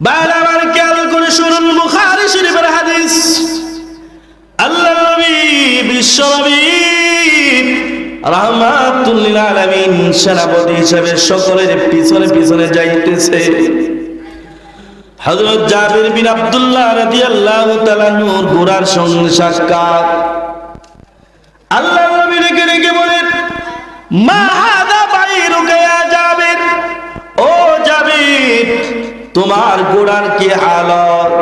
বাইরে আমার খেয়াল করে শুনুন, বুখারী শরীফের হাদিস। আল্লাহ নবী বিশ্ব নবী রাহমাতুল লিল আলামিন সেনাপতি হিসেবে সকলের পিছনে পিছনে যাইতেছে। হযরত জাবির বিন আব্দুল্লাহ রাদিয়াল্লাহু তাআলা নূর ঘোড়ার সঙ্গে সাক্ষাৎ। আল্লাহ নবী ডেকে ডেকে বলেন, মা হাদা বাইরুকা ইয়া জাবির, ও জাবির তোমার ঘোড়ার কি হালত?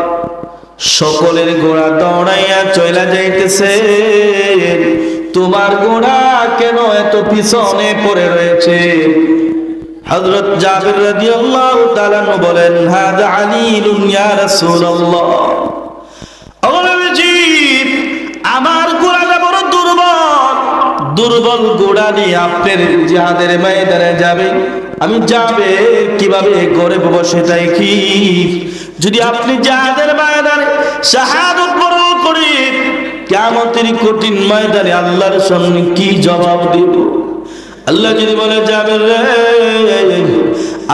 সকলের ঘোড়া দৌড়াইয়া চলে যাইতেছে, তোমার ঘোড়া কেন এত পিছনে পড়ে রয়েছে? হযরত জাবির রাদিয়াল্লাহু তাআলা বলেন, হাদা আলীলুন ইয়া রাসূলুল্লাহ, ও নবীজি আমার ঘোড়াটা বড় দুর্বল ঘোড়া নিয়ে আপনার জিহাদের ময়দানে যাবে, আমি যাবে কিভাবে? ঘরে বসে থাকি। যদি আপনি জিহাদের ময়দানে শাহাদাত বরণ করে কিয়ামতের কঠিন ময়দানে আল্লাহর সামনে কি জবাব দেব? আল্লাহ যদি বলে, যাবে রে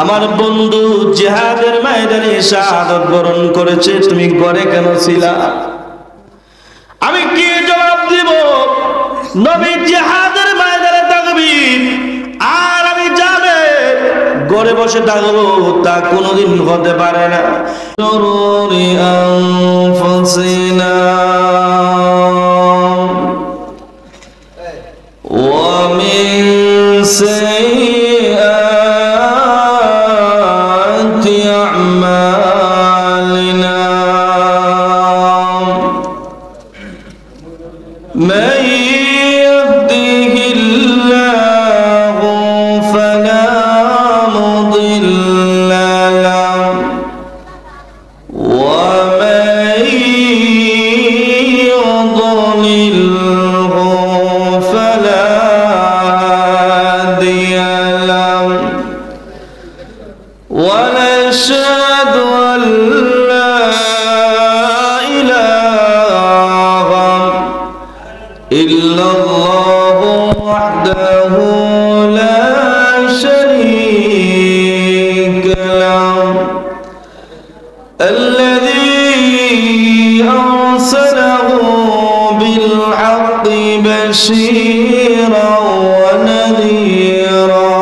আমার বন্ধু জিহাদের ময়দানে শাহাদাত বরণ করেছে, তুমি ঘরে কেন ছিলা? আমি কি জবাব দিব? নবী জিহাদের ময়দানে থাকবি আর আমি যাবে ঘরে বসে থাকবো, তা কোনোদিন হতে পারে না। শুরুরি আনফুসিনা ওয়া মিন সাইয়্যাতি আ'মালিনা মান بشيرا ونذيرا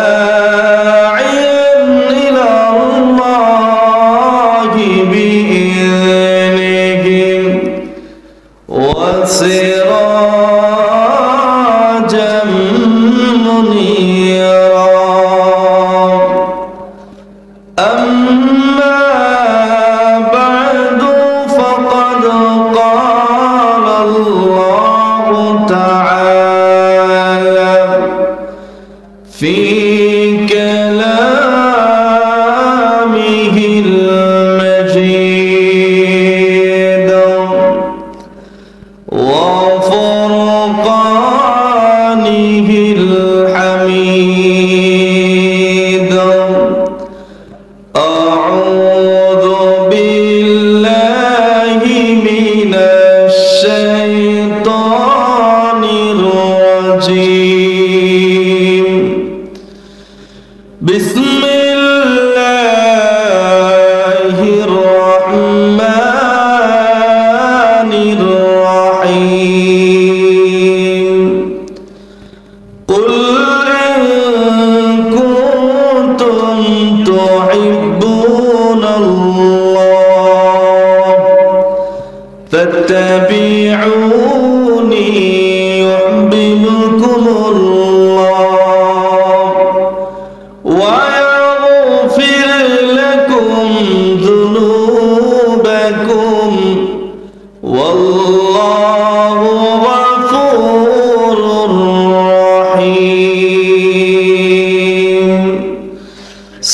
وداعيا إلى الله بإذنه وسراجا منيرا. أما بعد فقد قال الله تعالى في كلامه المجيد وفرقانه الحميد. أعوذ بالله من الشيطان الرجيم. بسم الله الرحمن الرحيم. قل إن كنتم تحبون الله فاتبعوني يحببكم الله ويغفر لكم ذنوبكم والله غفور رحيم.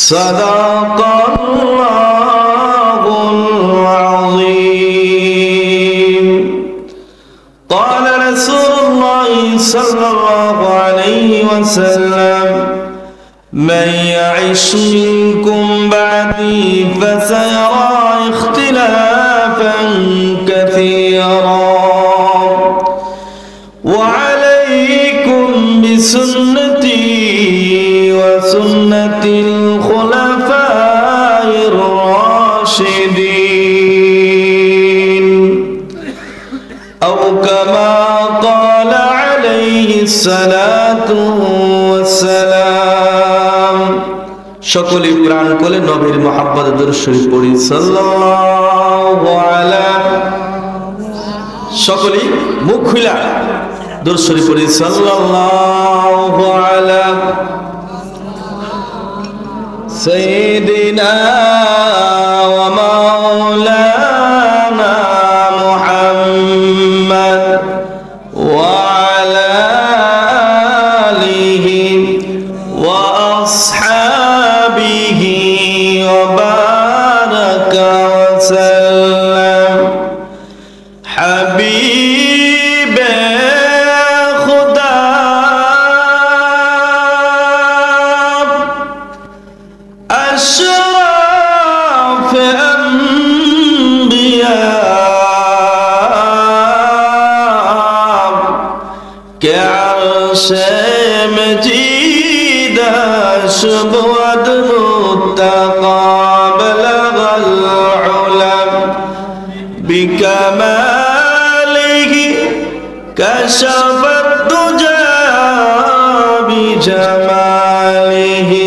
صدق الله العظيم. قال رسول الله صلى الله عليه وسلم من يعش منكم بعدي فسيرى اختلافا كثيرا وعليكم بسنتي وسنة সুন্নাতিল খুলাফায়ে রাশিদিন আও কামা ক্বালা আলাইহিস সালাতু ওয়াস সালাম। সকলে প্রাণ করে নবীর মুহাব্বতে দরুদ শরীফ পড়ি সাল্লাল্লাহু আলাইহি। সকলে মুখ খুলা দরুদ শরীফ পড়ি সাল্লাল্লাহু আলাইহি সাইয়্যিদিনা ওয়া মাওলানা মুহাম্মদ ওয়া আলা আলিহি ওয়া আসহাবিহি ওয়া বারাকা ওয়া সাল্লাম। হাবিবে খুদা अशरफ अंबिया के अर्श मजीद शुबद मुत्तका बलगल उलम बिकमालिही कशफत दुजा बिजमालिही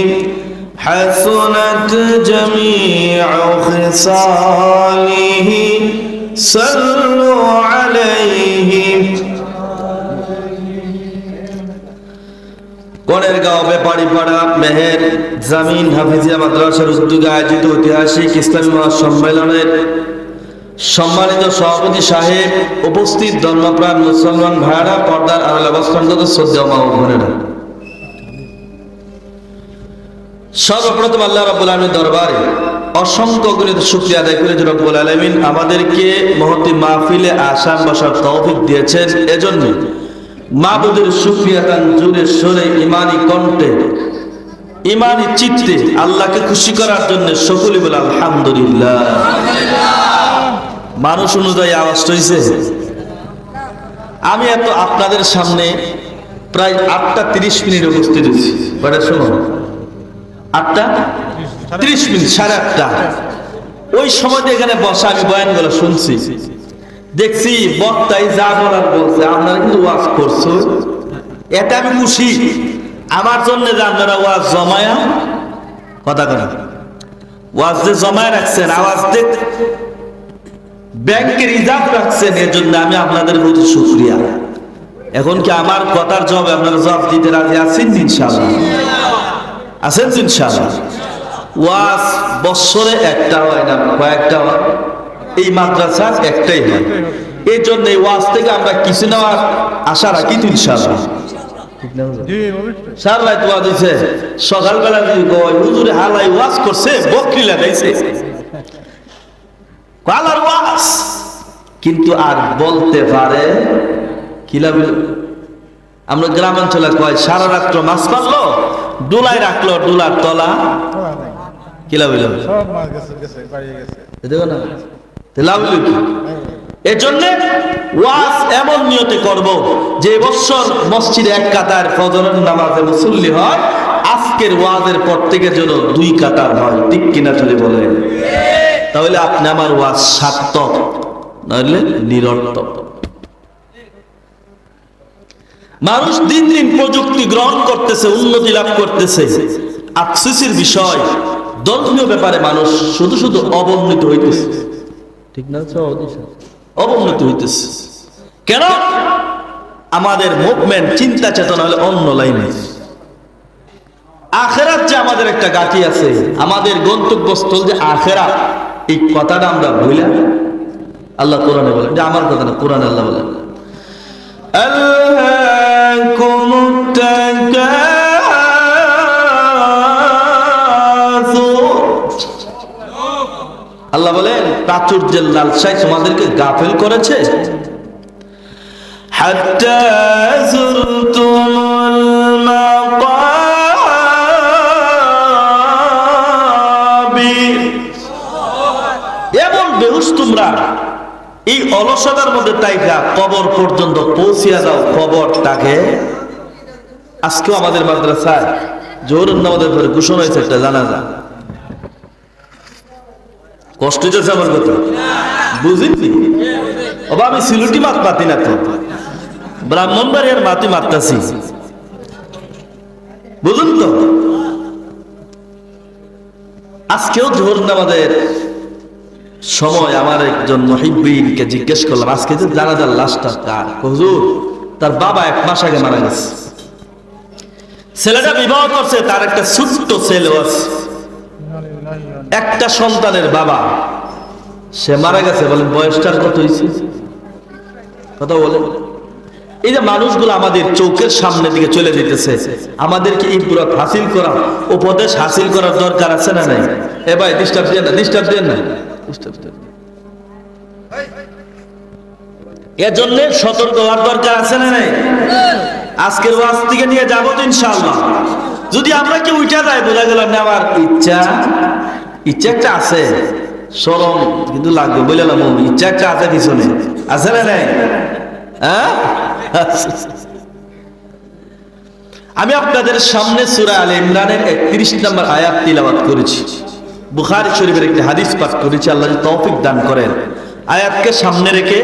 حسنت جميع خصاله صلوا عليه। কোণেরগাঁও বেপারীপাড়া মেহের জামিন হাফিজিয়া মাদ্রাসার উদ্যোগে আয়োজিত ঐতিহাসিক ইসলামী মহাসম্মেলনের সম্মানিত সভাপতি সাহেব, উপস্থিত ধর্মপ্রাণ মুসলমান ভাইরা, পর্দার আড়ালে অবস্থানরত শ্রদ্ধেয় মা ও বোনেরা, সর্বপ্রথম আল্লাহ রাব্বুল আলামিনের দরবারে অসংখ্য গণিত শুকরিয়া আদায় করে যে রব্বুল আলামিন আমাদেরকে মহতি মাহফিলে আসার বসার তৌফিক দিয়েছেন। এজন্য মাবুদের শুকরিয়া তান জোরে সোরে ইমানি কণ্ঠে ইমানি চিত্তে আল্লাহকে খুশি করার জন্য সকলে বলে আলহামদুলিল্লাহ। মানুষ অনুযায়ী আওয়াজ হয়েছে। আমি এত আপনাদের সামনে প্রায় 8টা 30 উপস্থিত হয়েছি। কয়টার সময়? 8টা 30, 8:30। ওই সময় এখানে বসা আমি বয়ানগুলো শুনছি, দেখছি বক্তাই যা বলার বলছে, আপনারা কিন্তু ওয়াজ করছো, এটা আমি খুশি। আমার জন্য যে আপনারা ওয়াজ জমায়া কথা করা ওয়াজ যে জমায় রাখছেন, আওয়াজ দেখ ব্যাংকে রিজার্ভ রাখছেন, এর জন্য আমি আপনাদের প্রতি শুকরিয়া। এখন কি আমার কথার জবাব আপনারা জবাব দিতে রাজি আছেন ইনশাআল্লাহ? আছেন ইনশাআল্লাহ? ওয়াজ বছরে একটা হয় না, কয়েকটা হয়। এই মাদ্রাসা একটাই হয়। এই জন্য এই ওয়াজ থেকে আমরা কিছু নেওয়ার আশা রাখি তো ইনশাআল্লাহ। ঠিক না? সার রাত ওয়াজ হইছে, সকালবেলা যদি কয় হুজুরে হালাই ওয়াজ করছে, বকরি লাগাইছে, কালার ওয়াজ, কিন্তু আর বলতে পারে কি লাভ? আমরা গ্রামাঞ্চলে কয় সারা রাত্র মাছ মারলো, ডুলায় রাখলো, ডুলার তলা কি লাভ? এজন্য ওয়াজ এমন নিয়তে করব যে বছর মসজিদে 1 কাতার ফজরের নামাজে মুসল্লি হয়, আজকের ওয়াজের পর থেকে যেন 2 কাতার হয়। ঠিক কিনা চলে বলে? তাহলে আপনি আমার ওয়াজ সার্থক, নইলে নিরর্থক। মানুষ দিন দিন প্রযুক্তি গ্রহণ করতেছে, উন্নতি লাভ করতেছে। আফসোসের বিষয়, ধর্মীয় ব্যাপারে মানুষ শুধু শুধু অবনতি হইতেছে। ঠিক না? অবনতি হইতেছে কেন? আমাদের মুভমেন্ট, চিন্তা চেতনা হলে অন্য লাইনে। আখেরাত যে আমাদের একটা গাঁটি আছে, আমাদের গন্তব্যস্থল যে আখেরাত, এই কথাটা আমরা ভুলে আল্লাহ কোরআনে বলেন, যে আমার কথা না, কোরআনে আল্লাহ বলেন আল্লাহ বলেন প্রাচুর্যের লালসায় তোমাদেরকে গাফেল করেছে। হাত্তা যুরতুমুল মাকাবির, এমন বেহুশ তোমরা এই অলসতার মধ্যে তাইকা কবর পর্যন্ত পৌঁছিয়া যাও। কবরটাকে আজকেও আমাদের মাদ্রাসায় জোহরের নামাজের পরে ঘোষণা হয়েছে একটা জানাজা। কষ্ট হচ্ছে আমার কথা, বুঝিনি? ওবা আমি সিলুটি মাত পাতি না তো, ব্রাহ্মণবাড়িয়ার মাতি মারতাছি, বুঝুন তো। আজকেও জোহর নামাজের সময় আমার একজন মুহিব্বিনকে জিজ্ঞেস করলাম, আজকে যে জানাজার লাশটা কার? হুজুর, তার বাবা 1 মাস আগে মারা গেছে। ছেলেটা বিবাহ করছে, তার একটা ছোট্ট ছেলে আছে, একটা সন্তানের বাবা, সে মারা গেছে। বলেন বয়সটার কত হয়েছে? কথা বলেন। এই যে মানুষগুলো আমাদের চোখের সামনে দিকে চলে যেতেছে, আমাদেরকে এই পুরো হাসিল করা, উপদেশ হাসিল করার দরকার আছে না নাই? এ ভাই ডিস্টার্ব দেন না, ডিস্টার্ব দেন না, ডিস্টার্ব দেন। এর জন্য সতর্ক হওয়ার দরকার আছে না নাই? আজকের ওয়াজ থেকে নিয়ে যাবো তো ইনশাআল্লাহ। যদি আমরা কি উঠা যায়, বোঝা গেল না আমার ইচ্ছা একটা আছে, শরম কিন্তু লাগবে, বললাম ইচ্ছা একটা আছে পিছনে, আছে না নাই? হ্যাঁ, আমি আপনাদের সামনে সূরা আলে ইমরানের 31 নম্বর আয়াত তিলাওয়াত করেছি। বুখারী শরীফের একটি হাদিস পাঠ করেছি। আল্লাহ যদি তৌফিক দান করেন, আয়াতকে সামনে রেখে,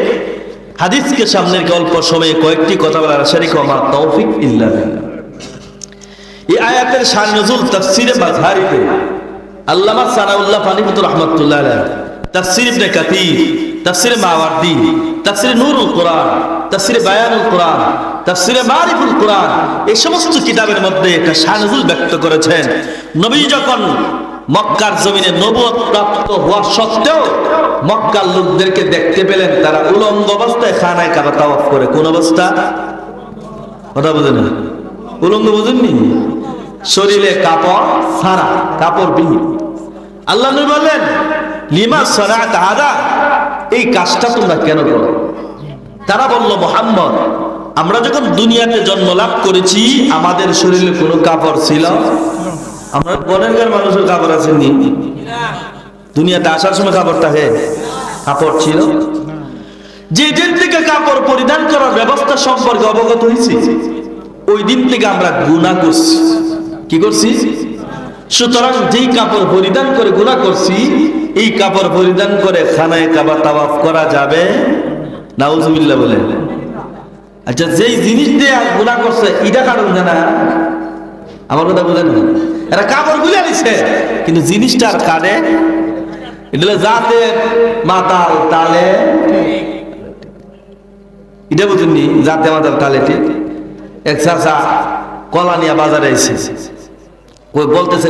হাদিসকে সামনে রেখে অল্প সময়ে কয়েকটি কথা বলার আশারি কমা তৌফিক ইল্লা বিল্লাহ। এই আয়াতের শান নজুল তাফসীরে মাযহারিতে আল্লামা সানাউল্লাহ ফানিপুর রাহমাতুল্লাহ আলাইহি, তাফসীর ইবনে কাসীর, তাফসীর মাওয়ারদি, তাফসীর নূরুল কোরআন, তাফসীর বায়ানুল কোরআন, তাফসীর মারিফুল কোরআন, এই সমস্ত কিতাবের মধ্যে একটা শান নজুল ব্যক্ত করেছেন। নবী যখন মক্কার জমিনে নবুয়ত প্রাপ্ত হওয়া সত্ত্বেও মক্কার লোকদেরকে দেখতে পেলেন তারা উলঙ্গ অবস্থায় খানায় কাবা তাওয়াফ করে। কোন অবস্থা? কথা বুঝেন? উলঙ্গ বুঝেননি? শরীরে কাপড় ছাড়া, কাপড় বিহীন। আল্লাহ নবী বললেন, লিমা সারাত হাদা, এই কাজটা তোমরা কেন করো? তারা বলল, মুহাম্মদ, আমরা যখন দুনিয়াতে জন্ম লাভ করেছি আমাদের শরীরে কোনো কাপড় ছিল? আমরা বনেরগাঁর মানুষের কাপড় আসেনি, দুনিয়াতে আসার সময় কাপড়টা কাপড় ছিল। যে দিন থেকে কাপড় পরিধান করার ব্যবস্থা সম্পর্কে অবগত হয়েছি, ওই দিন থেকে আমরা গুনাহ করছি। কি করছি? সুতরাং যেই কাপড় পরিধান করে গুনাহ করছি, এই কাপড় পরিধান করে খানায় কাবা তাওয়াফ করা যাবে? নাউজুবিল্লাহ বলে। আচ্ছা, যেই জিনিস দিয়ে গুনাহ করছে এটা কারণ জানা? আমার কথা বুঝেন না? এরা কাপড় গুলে নিছে কিন্তু জিনিসটা আর কাটে। এটা যাতে মাতাল তালে, এটা বুঝেননি? যাতে মাতাল তালে ঠিক। এক চাচা কলা নিয়ে বাজারে এসে বলতেছে,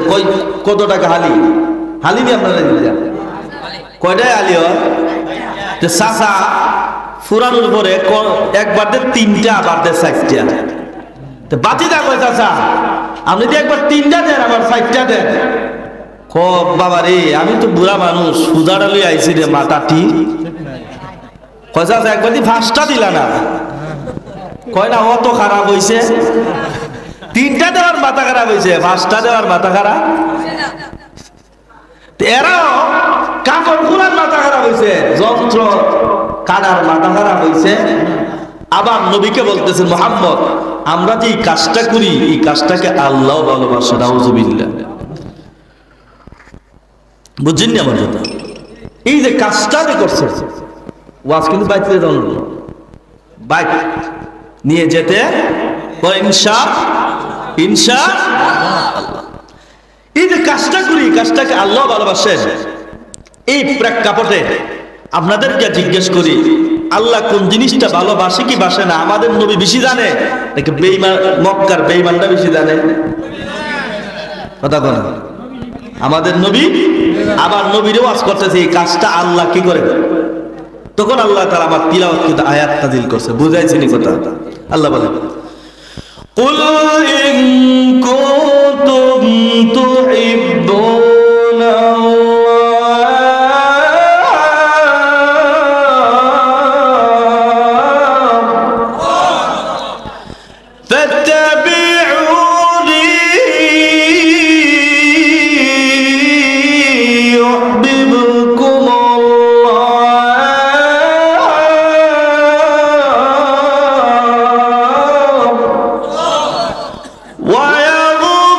কত টাকা হালি? হালি নিয়ে আপনারা কয়টায় হালি হয়? চাচা ফুরানোর পরে একবার দে 3টা, আবার দে 4টা। বাতি দা কয়, চাচা আপনি তো একবার 3টা দেন, আবার 4টা দেন। বাবা রে, আমি তো বুড়া মানুষ, সুদাটা লই আইছি রে মাথাটি। কয় চাচা একবার 5টা দিলা না? কয় না, অত খারাপ হয়েছে, 3টা দেওয়ার মাথা খারাপ হয়েছে, 5টা দেওয়ার মাথা খারাপ। এরাও কাপড় খোলার মাথা খারাপ হয়েছে, যন্ত্র কাটার মাথা খারাপ হয়েছে। আবার নবীকে বলতেছেন, মুহাম্মদ, আমরা যে এই কাজটা করি এই কাজটাকে আল্লাহ ভালোবাসে। নাউজুবিল্লাহ। বুঝছেন না আমার কথা? এই যে কাজটা করছে, ওয়াজ কিন্তু বাইতে বাইক নিয়ে যেতে ইনশাআল্লাহ। এই যে কাজটা করি কাজটাকে আল্লাহ ভালোবাসেন। এই প্রেক্ষাপটে আপনাদেরকে জিজ্ঞেস করি, আল্লাহ কোন জিনিসটা ভালোবাসে কি বাসে না আমাদের নবী বেশি জানে নাকি বেঈমান মক্কার বেঈমানটা বেশি জানে? কথা বলেন। আমাদের নবী, আবার নবীর ওয়াজ করতেছে এই কাজটা আল্লাহ কি করে। তখন আল্লাহ তাআলা আমার তিলাওয়াত করতে আয়াত নাযিল করছে, বুঝাইছেন কথা। আল্লাহ বলেন, কুল ইন কুনতুম তুহিব্বুনা ويغفر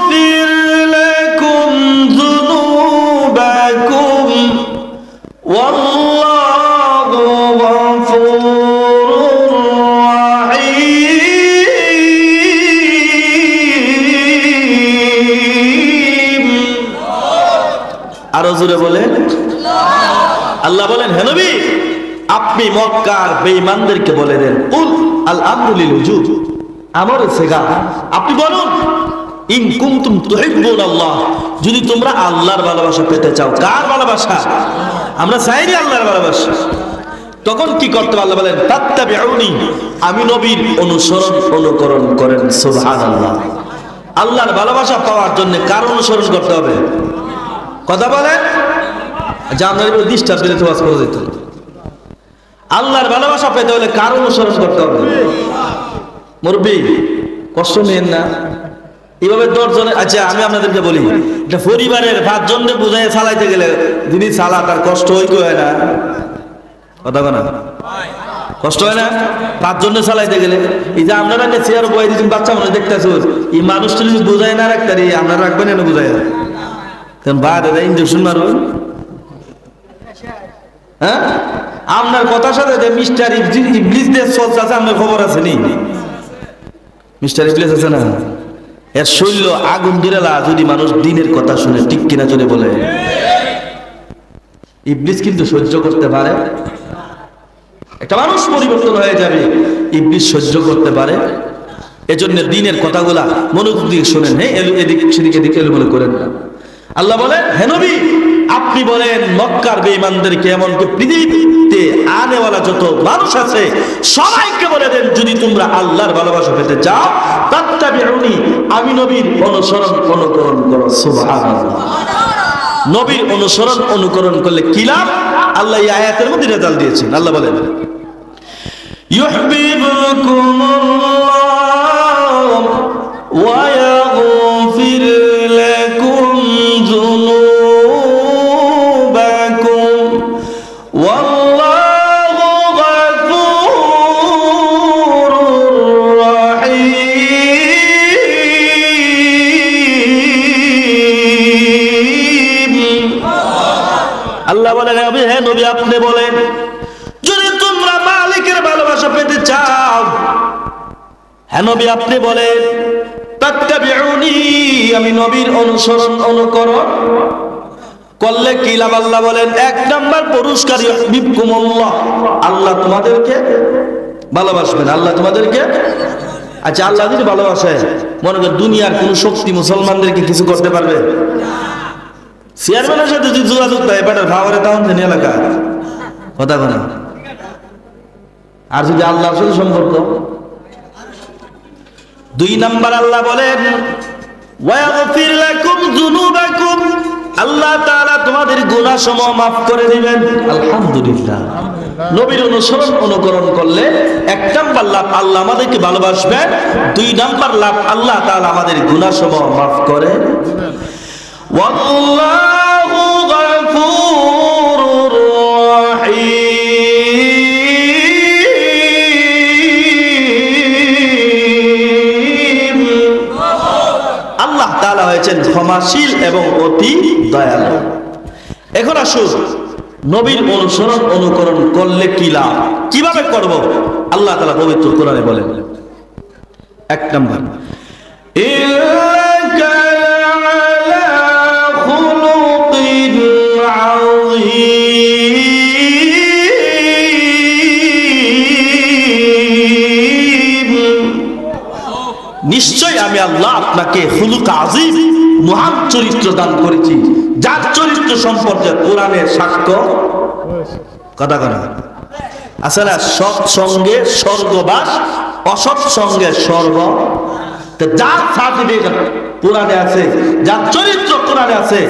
আরো জোরে বলেন। আল্লাহ বলেন, হে নবী আপনি মক্কার বেঈমানদেরকে বলে দেন, কুল আল আমরু লিল উজুব, আমর সেগা, আপনি বলুন ইন কুনতুম তুহিব্বুন আল্লাহ, যদি তোমরা আল্লাহর ভালোবাসা পেতে চাও। কার ভালোবাসা? আমরা চাইনি আল্লাহর ভালোবাসা। তখন কি করতে হবে? আল্লাহ বলেন তাত্তাবিউনি, আমি নবীর অনুসরণ অনুকরণ করেন। সুবহানাল্লাহ। আল্লাহর ভালোবাসা পাওয়ার জন্য কার অনুসরণ করতে হবে? কথা বলেন। যে আমরা ডিস্টার্ব দিলে তো ওয়াজ করে দিত। আল্লাহর ভালোবাসা পেতে হলে কার অনুসরণ করতে হবে? মুরব্বি কষ্ট নেন না এইভাবে 10 জনের। আচ্ছা আমি আপনাদেরকে বলি, এটা পরিবারের 5 জনকে বুঝাই চালাইতে গেলে যিনি চালা তার কষ্ট হয় না? কথা বলে না, কষ্ট হয় না? 5 জনে চালাইতে গেলে এই যে আপনারা চেয়ার বই দিচ্ছেন, বাচ্চা মনে দেখতেছো, এই মানুষটা যদি বুঝায় না রাখতারি আপনারা রাখবেন না বুঝাই, কারণ বাইরে ইঞ্জেকশন মারবেন। হ্যাঁ, আপনার কথার সাথে যে মিস্টার ইবলিস দেশ চলছে আছে, আপনার খবর আছে নি? মিস্টার ইবলিস আছে না, এর শৈল আগুন দিরেলা যদি মানুষ দিনের কথা শুনে, ঠিক কিনা যদি বলে। ইবলিস কিন্তু সহ্য করতে পারে, একটা মানুষ পরিবর্তন হয়ে যাবে, ইবলিস সহ্য করতে পারে। এজন্য দিনের কথাগুলা মনোযোগ দিয়ে শুনেন, হ্যাঁ এদিক সেদিক এদিক এলোমেলো করেন না। আল্লাহ বলেন, হে নবী আপনি বলেন মক্কার বেঈমানদেরকে, এমনকি পৃথিবীতে আনেওয়ালা যত মানুষ আছে সবাইকে বলে দেন, যদি তোমরা আল্লাহর ভালোবাসা পেতে চাও তাত্তাবিউনি, আমি নবীর অনুসরণ অনুকরণ করো। সুবহানাল্লাহ। নবীর অনুসরণ অনুকরণ করলে কি লাভ? আল্লাহ এই আয়াতের মধ্যে রেজাল্ট দিয়েছেন। আল্লাহ বলেন ইউহিব্বুকুমুল্লাহ ওয়া ইয়াগফির লাকুম যুনুবাকুম ওয়াল্লাহু গফুরুর রহিম। আল্লাহ বলেন, হে নবী আপনি বলেন, যদি তোমরা মালিকের ভালোবাসা পেতে চাও, হে নবী আপনি বলেন তাত্তাবিউনি, আমি নবীর অনুসরণ অনুকরণ করলে কি লাভ? আল্লাহ বলেন 1 নাম্বার পুরস্কার, ইউহিব্বুকুমুল্লাহ, আল্লাহ তোমাদেরকে ভালোবাসবেন। আল্লাহ তোমাদেরকে, আচ্ছা আল্লাহ যদি ভালোবাসে, মনে করেন দুনিয়ার কোন শক্তি মুসলমানদেরকে কিছু করতে পারবে? চেয়ারম্যানের সাথে যদি যোগাযোগ দেয় বেটার ভাবরে তখন তিনি এলাকা কথা বলে। আর যদি আল্লাহর সাথে সম্পর্ক। 2 নাম্বার আল্লাহ বলেন ওয়াগফির লাকুম যুনুবাকুম, আল্লাহ তাআলা তোমাদের গুনাহসমূহ maaf করে দিবেন। আলহামদুলিল্লাহ। নবীর অনুসরণ অনুকরণ করলে 1 নাম্বার লাভ আল্লাহ আমাদেরকে ভালোবাসবেন, 2 নাম্বার লাভ আল্লাহ তাআলা আমাদের গুনাহসমূহ maaf করে দিবেন। ওয়াল্লাহু গফুরুর রহিম। আল্লাহ তাআলা হয়েছেন ক্ষমাশীল এবং অতি দয়ালু। এখন আসুন নবীর অনুসরণ অনুকরণ করলে কি লাভ, কিভাবে করব? আল্লাহ তাআলা পবিত্র কোরআনে বলেন 1 নাম্বার নিশ্চয় আমি আল্লাহ আপনাকে খুলুক আযীম, মহান চরিত্র দান করেছি, যার চরিত্র সম্পর্কে কোরআনের সাক্ষ্য। কথা কথা আছে না, সৎ সঙ্গে স্বর্গবাস, অসৎ সঙ্গে স্বর্গ। যার সার্টিফিকেট কোরআনে আছে, যার চরিত্র কোরআনে আছে,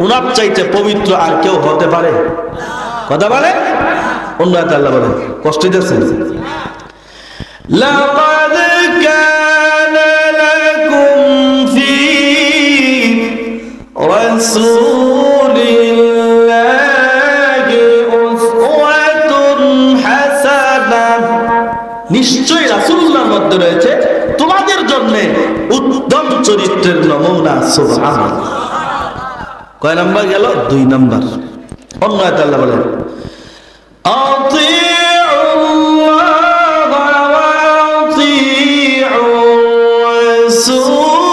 ওনার চাইতে পবিত্র আর কেউ হতে পারে? কথা বলে অন্য আল্লাহ বলে, কষ্ট দিতেছে। লাকাদ কানা লাকুম ফি রাসূলিল্লাহি উসওয়াতুন হাসানাহ, নিশ্চয়ই রাসূলুল্লাহর মধ্যে রয়েছে তোমাদের জন্য উত্তম চরিত্রের নমুনা। সুবহানাল্লাহ। কয় নাম্বার গেল? 2 নাম্বার। অন্য আয়াতে আল্লাহ বলেন আতিউল্লাহ ওয়া আতিউর রাসূল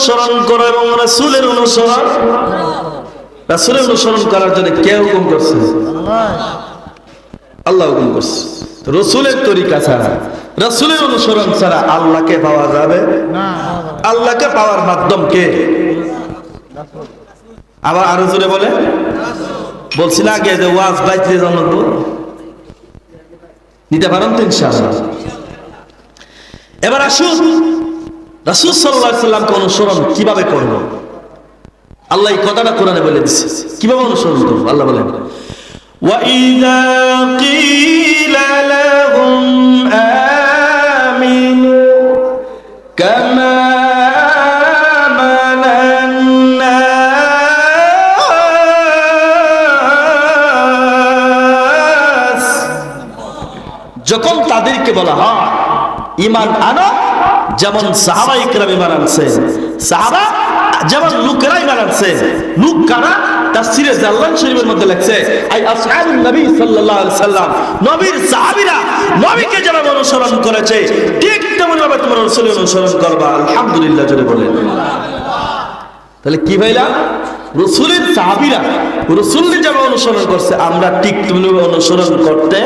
অনুসরণ করো এবং রাসূলের অনুসরণ করার জন্য কে হুকুম করছে? আল্লাহ হুকুম করছে। রাসূলের তরিকা ছাড়া, রাসূলের অনুসরণ ছাড়া আল্লাহকে পাওয়া যাবে না। আল্লাহকে পাওয়ার মাধ্যম কে? আবার আরো জোরে বলে বলছি না আগে যে ওয়াজ বাইতে জানাবো নিতে পারেন তো ইনশাআল্লাহ। এবার আসুন রাসূল সাল্লাল্লাহু আলাইহি সাল্লামকে অনুসরণ কিভাবে করব? আল্লাহ এই কথাটা কোরআনে বলে দিয়েছে কিভাবে অনুসরণ করব। আল্লাহ বলেন ওয়া ইযা কিলা লাহুম আমিনু কামা যখন তাদেরকে বলা হয় ঈমান আনো, যেমন সাহাবায়ে কেরাম ঈমান আনছেন, সাহাবা যেমন লোকেরা ঈমান আনছেন, লোক কারা? তাফসীরে জাল্লান শরীফের মধ্যে লেখছে আই আসহাবুন নবী সাল্লাল্লাহু আলাইহি সাল্লাম, নবীর সাহাবীরা নবীকে যেমন অনুসরণ করেছে ঠিক তেমনি ভাবে তোমরা রাসূলের অনুসরণ করবা। আলহামদুলিল্লাহ জোরে বলেন। তাহলে কি ভাইলা? রাসূলের সাহাবীরা রাসূলকে যেমন অনুসরণ করছে আমরা ঠিক তেমনি অনুসরণ করতে,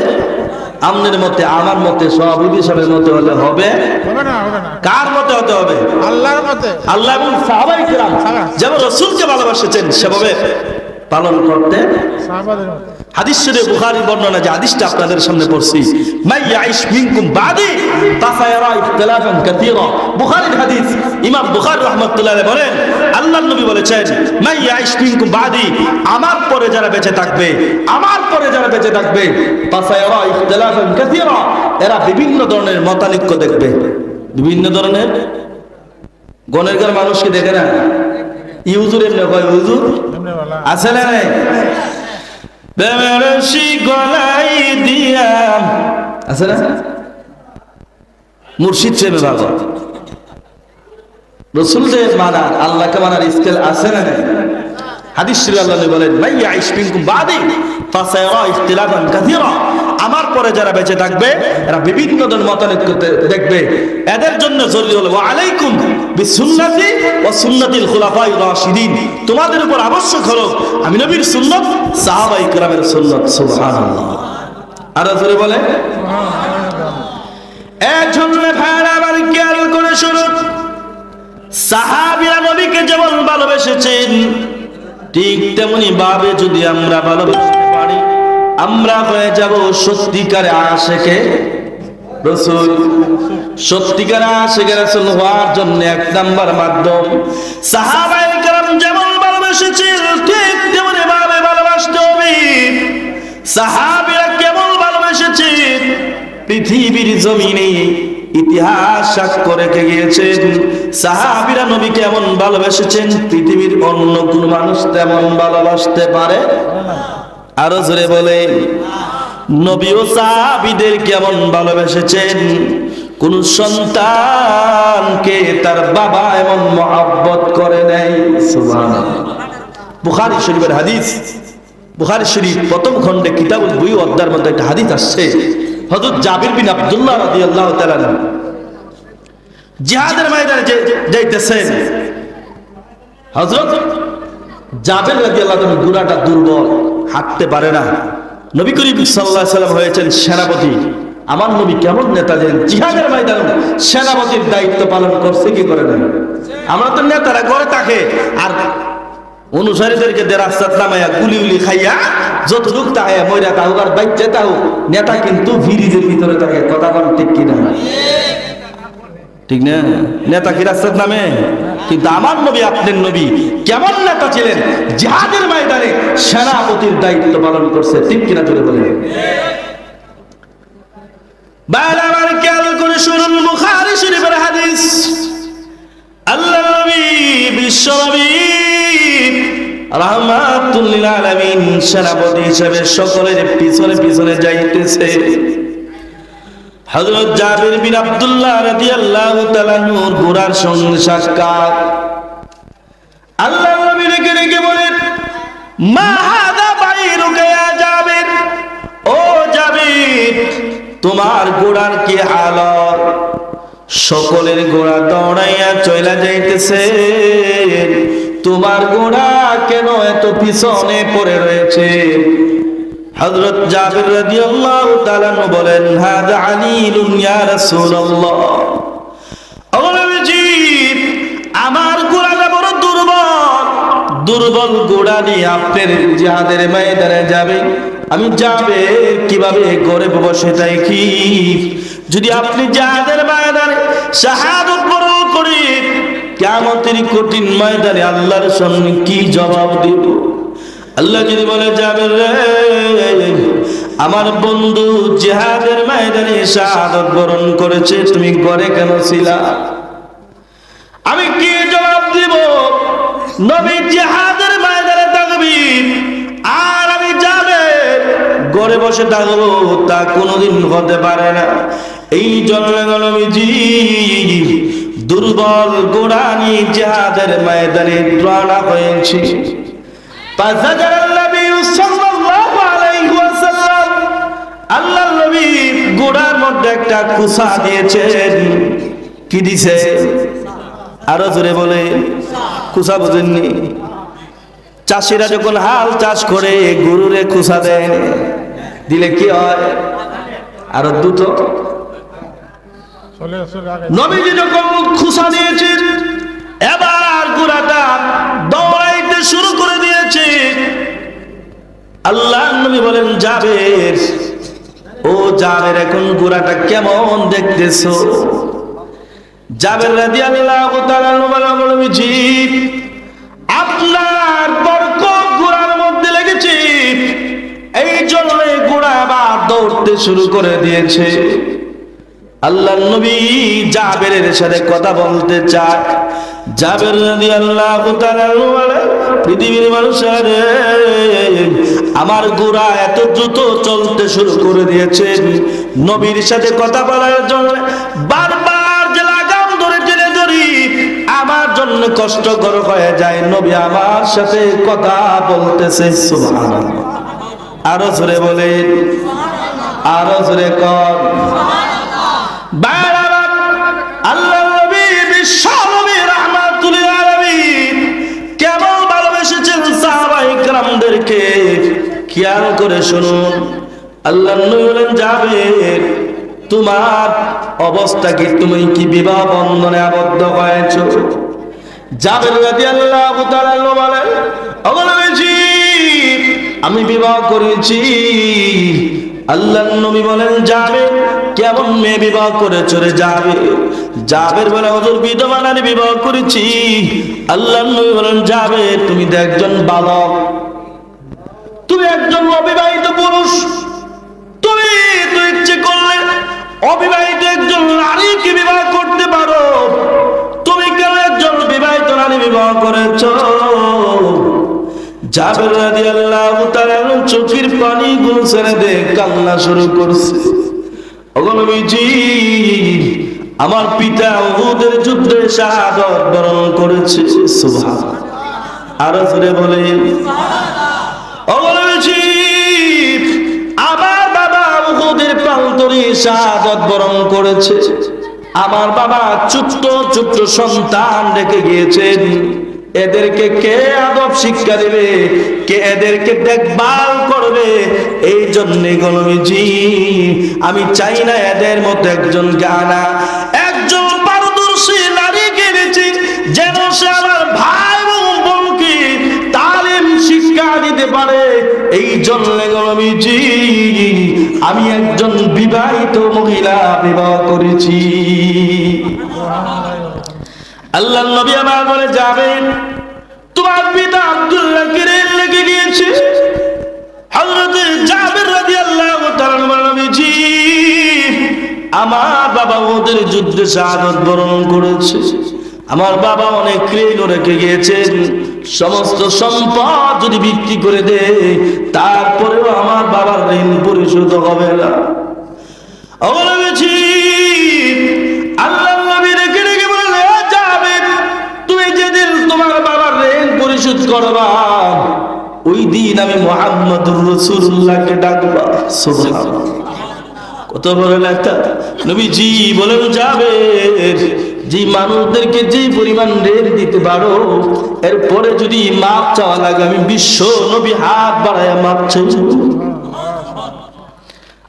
আমাদের মতে আমার মতে সভাপতি সাহেবের মতে হলে হবে না। কার মতে হতে হবে? আল্লাহর মতে। আল্লাহ এবং সাহাবায়ে কেরাম যেমন রাসূলকে ভালোবাসেছেন সেভাবে পালন করতে সাহাবাদের মতে। হাদিস শরীফে বুখারীর বর্ণনা, যে হাদিসটা আপনাদের সামনে পড়ছি, মান ইয়াইশ মিনকুম বাদি ফাসায়ারা ইখতিলাফান কাসীরা। বুখারীর হাদিস, ইমাম বুখারী রাহমাতুল্লাহ আলাইহি বলেন আল্লাহর নবী বলেছেন মান ইয়াইশ মিনকুম বাদি, আমার পরে যারা বেঁচে থাকবে, আমার পরে যারা বেঁচে থাকবে, ফাসায়ারা ইখতিলাফান কাসীরা, এরা বিভিন্ন ধরনের মতানৈক্য দেখবে। বিভিন্ন ধরনের গণেরগার মানুষকে দেখে না, ইউজুর এমনি কয় হুজুর আছে না নাই? বেমেরশি গলাই দিয়া আছে না? মুর্শিদ প্রেমে ভালো, রাসূলকে মানার, আল্লাহকে মানার স্কেল আছে না নাই? হাদিস শরীফে আল্লাহ নবী বলেন মান ইয়াইশ মিনকুম বাদি ফাসায়ারা ইখতিলাফান কাসীরা, আমার পরে যারা বেঁচে থাকবে এরা বিভিন্ন ধরনের মতানৈক্য দেখবে। এদের জন্য জরুরি হলো ওয়া আলাইকুম বিসুন্নতি ওয়া সুন্নাতিল খুলাফায়ে রাশিদিন, তোমাদের উপর আবশ্যক হলো আমি নবীর সুন্নাত, সাহাবায়ে কেরামের সুন্নাত। সুবহানাল্লাহ। আর জোরে বলে এক জন্য ভাইরা আমার খেয়াল করে শুনুন, সাহাবীরা নবীকে যেমন ভালোবেসেছেন ঠিক তেমনি ভাবে যদি আমরা ভালোবাসতে পারি আমরা হয়ে যাব সত্যিকারে আশিকে রাসূল। সত্যিকারে আশিকে রাসূল হওয়ার জন্য এক নাম্বার মাধ্যম সাহাবায়ে কেরাম যেমন ভালোবেসেছেন ঠিক তেমনি ভাবে ভালোবাসতে হবে। সাহাবীরা কেমন ভালোবেসেছেন পৃথিবীর জমিনে ইতিহাস সাক্ষ্য রেখে গিয়েছেন। সাহাবীরা নবীকে এমন ভালোবেসেছেন পৃথিবীর অন্য কোন মানুষ তেমন ভালোবাসতে পারে। আরো জোরে বলে নবী ও সাহাবীদের কেমন ভালোবেসেছেন, কোন সন্তানকে তার বাবা এমন মহব্বত করে নাই। সুবহানাল্লাহ। বুখারী শরীফের হাদিস, বুখারী শরীফ প্রথম খণ্ডে কিতাবুল বুয়ু অধ্যায়ের মধ্যে একটা হাদিস আসছে। হযরত জাবির বিন আব্দুল্লাহ রাদিয়াল্লাহু তাআলা জিহাদের ময়দানে যাইতেছেন। হযরত জাবির রাদিয়াল্লাহু তাআলা গুনাটা দুর্বল, হাঁটতে পারে না। নবী করিম সাল্লাল্লাহু আলাইহি সাল্লাম হয়েছেন সেনাপতি। আমার নবী কেমন নেতা দেন, জিহাদের ময়দানে সেনাপতির দায়িত্ব পালন করছে কি করে না? আমরা তো নেতারা ঘরে থাকে আর অনুসারীদেরকে রাস্তাত নামাইয়া গুলি গুলি খাইয়া যতটুক তাহাইয়া মইরা তাহুক আর বাইতে তাহুক, নেতা কিন্তু ফ্রিজের ভিতরে থাকে। কথা বল ঠিক কিনা? ঠিক না? নেতা কি রাস্তাত নামে? কিন্তু আমার নবী আপনার নবী কেমন নেতা ছিলেন, জিহাদের ময়দানে সেনাপতির দায়িত্ব পালন করছে। ঠিক কিনা জোরে বলেন। বারবার খেয়াল করে শুনুন বুখারী শরীফের হাদিস। আল্লাহ নবী বিশ্ব নবী রাহমাতুল লিল আলামিন সেনাপতি হিসেবে সকলের পিছনে পিছনে যাইতেছে। হযরত জাবির বিন আব্দুল্লাহ রাদিয়াল্লাহু তাআলা নূর ঘোড়ার সঙ্গে সাক্ষাৎ। আল্লাহ নবী রেখে রেখে বলেন মা হাদা বাইরুকা ইয়া জাবির, ও জাবির তোমার ঘোড়ার কি হালত? সকলের ঘোড়া দৌড়াইয়া চইলা যাইতেছে, তোমার ঘোড়া কেন এত পিছনে পড়ে রয়েছে? হযরত জাবির রাদিয়াল্লাহু তাআলা বলেন, হাদা আলীলুন ইয়া রাসূলুল্লাহ, ও নবীজি আমার ঘোড়াটা বড় দুর্বল ঘোড়া নিয়ে আপনার জিহাদের ময়দানে যাবে, আমি যাবে কিভাবে ঘরে বসে থাকি? যদি আপনি জিহাদের ময়দানে শাহাদাত বরণ করে কিয়ামতের কঠিন ময়দানে আল্লাহর সামনে কি জবাব দেব? আল্লাহ যদি বলে, যাবে রে আমার বন্ধু জিহাদের ময়দানে শাহাদাত বরণ করেছে, তুমি ঘরে কেন ছিলা? আমি কি জবাব দিব? নবী জিহাদের ময়দানে থাকবি আর আমি যাবে ঘরে বসে থাকবো, তা কোনোদিন হতে পারে না। এই জন্য নবীজি দুর্বল ঘোড়া নিয়ে জিহাদের ময়দানে রওনা হয়েছে। আল্লাহর নবী ঘোড়ার মধ্যে একটা কুসা দিয়েছেন। কি দিছে? আরো জোরে বলে, কুসা বুঝেননি? চাষিরা যখন হাল চাষ করে গরুরে কুসা দেয়, দিলে কি হয়? আরো দুটো। নবীজি যখন কুসা দিয়েছেন, এবার ঘোড়াটা দৌড়াইতে শুরু করে দিয়েছে। আল্লাহ নবী বলেন, জাবের, ও জাবের এখন ঘোড়াটা কেমন দেখতেছো? জাবের রাদিয়াল্লাহু তাআলা বলেন, জি আপনার বরকত ঘোড়ার মধ্যে লেগেছে, এই জন্য ঘোড়া আবার দৌড়তে শুরু করে দিয়েছে। আল্লাহর নবী জাবেরের সাথে কথা বলতে চায়। জাবের রাদিয়াল্লাহু তাআলা বলেন, পৃথিবীর মানুষের আমার ঘোড়া এত দ্রুত চলতে শুরু করে দিয়েছে, নবীর সাথে কথা বলার জন্য বারবার যে লাগাম ধরে টেনে ধরি আমার জন্য কষ্টকর হয়ে যায়। নবী আমার সাথে কথা বলতেছে। সুবহানাল্লাহ। আরো জোরে বলে, আরো জোরে কর। আল্লাহ নবী বিশ্ব নবী রাহমাতুল আলামিন কেমন ভালোবেসেছেন সাহাবায়ে কেরামদেরকে, খেয়াল করে শুনুন। আল্লাহ নবী বলেন, জাবের তোমার অবস্থা কি? তুমি কি বিবাহ বন্ধনে আবদ্ধ হয়েছো? জাবের রাদিয়াল্লাহু তাআলা বলেন, ও নবীজি আমি বিবাহ করেছি। আল্লাহর নবী বলেন, জাবের কেমন মেয়ে বিবাহ করেছো রে জাবের? জাবের বলে, হুজুর বিধবা নারী বিবাহ করেছি। আল্লাহর নবী বলেন, জাবের তুমি তো একজন বালক, তুমি একজন অবিবাহিত পুরুষ, তুমি তো ইচ্ছে করলে অবিবাহিত একজন নারীকে বিবাহ করতে পারো, তুমি কেন একজন বিবাহিত নারী বিবাহ করেছো? জাবের রাদিয়াল্লাহু তাআলা চোখের পানিগুলো ছেড়ে দিয়ে কান্না শুরু করছে। ওগো নবীজি আমার পিতা উহুদের যুদ্ধে শাহাদাত বরণ করেছে। সুবহানাল্লাহ। আরো জোরে বলে, সুবহানাল্লাহ। ওগো নবীজি আমার বাবা উহুদের প্রান্তরে শাহাদাত বরণ করেছে। আমার বাবা ছোট্ট ছোট্ট সন্তান রেখে গিয়েছেন, এদেরকে কে আদব শিক্ষা দেবে, কে এদেরকে দেখভাল করবে? এই জন্যে নবীজি আমি চাই না এদের মতো একজন গানা, একজন পারদর্শী নারী কিনেছি, যেন সে আমার ভাই এবং বোনকে তালিম শিক্ষা দিতে পারে। এই জন্যে নবীজি আমি একজন বিবাহিত মহিলা বিবাহ করেছি। আল্লাহর নবী আমার বলে, যাবেন তোমার পিতা আব্দুল্লাহকে রেল লেগে গিয়েছে। হযরত জাবের রাদিয়াল্লাহু তাআলা নবীজি আমার বাবা ওদের যুদ্ধে শাহাদাত বরণ করেছে, আমার বাবা অনেক ঋণ রেখে গিয়েছেন, সমস্ত সম্পদ যদি বিক্রি করে দেয় তারপরেও আমার বাবার ঋণ পরিশোধ হবে না। আল্লাহর নবী রেখে রেখে বললেন, যাবেন তুমি যেদিন তোমার বাবার ঋণ পরিশোধ করবা ওই দিন আমি মুহাম্মদুর রাসূলুল্লাহকে ডাকবা। সুবহানাল্লাহ। কত বড় নেতা নবীজি বলেন যাবে যে মানুষদেরকে যে পরিমাণ রেট দিতে পারো এরপরে যদি মাপ চাওয়া লাগে আমি বিশ্ব নবী হাত বাড়ায় মাপ চাই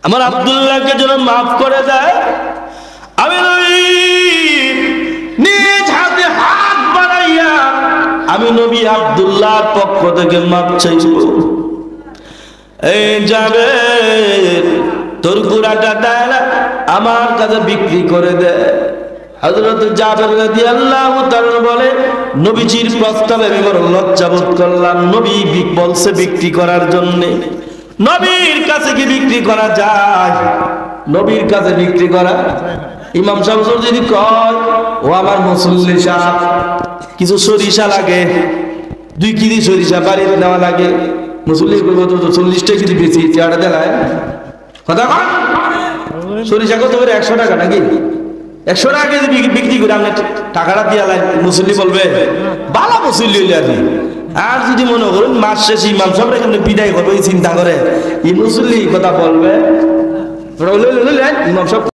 আমার আব্দুল্লাহকে যেন মাফ করে দেয় আমি নবী নিজ হাতে হাত বাড়াইয়া আমি নবী আব্দুল্লাহর পক্ষ থেকে মাপ চাইব এই যাবে তোর পুরাটা দেয় না আমার কাছে বিক্রি করে দেয় হযরত জাবের রাদিয়াল্লাহু তাআলা বলে নবীজির প্রস্তাবে আমি বড় লজ্জা বোধ করলাম নবী বলছে বিক্রি করার জন্য নবীর কাছে কি বিক্রি করা যায় নবীর কাছে বিক্রি করা ইমাম সাহেব যদি কয় ও আমার মুসল্লি সাহেব কিছু সরিষা লাগে 2 কেজি সরিষা বাড়িতে নেওয়া লাগে মুসল্লি কইব তো 40 টাকা কেজি বেশি চেয়ারে দেয় কথা কয় সরিষা কত করে 100 টাকা নাকি 100 টাকা কেজি বিক্রি করে আপনি টাকাটা দিয়ে মুসল্লি বলবে ভালো মুসল্লি হইলে আর আর যদি মনে করুন মাস শেষে ইমাম সাহেব এখানে বিদায় করবে চিন্তা করে এই মুসল্লি কথা বলবে ইমাম সাহেব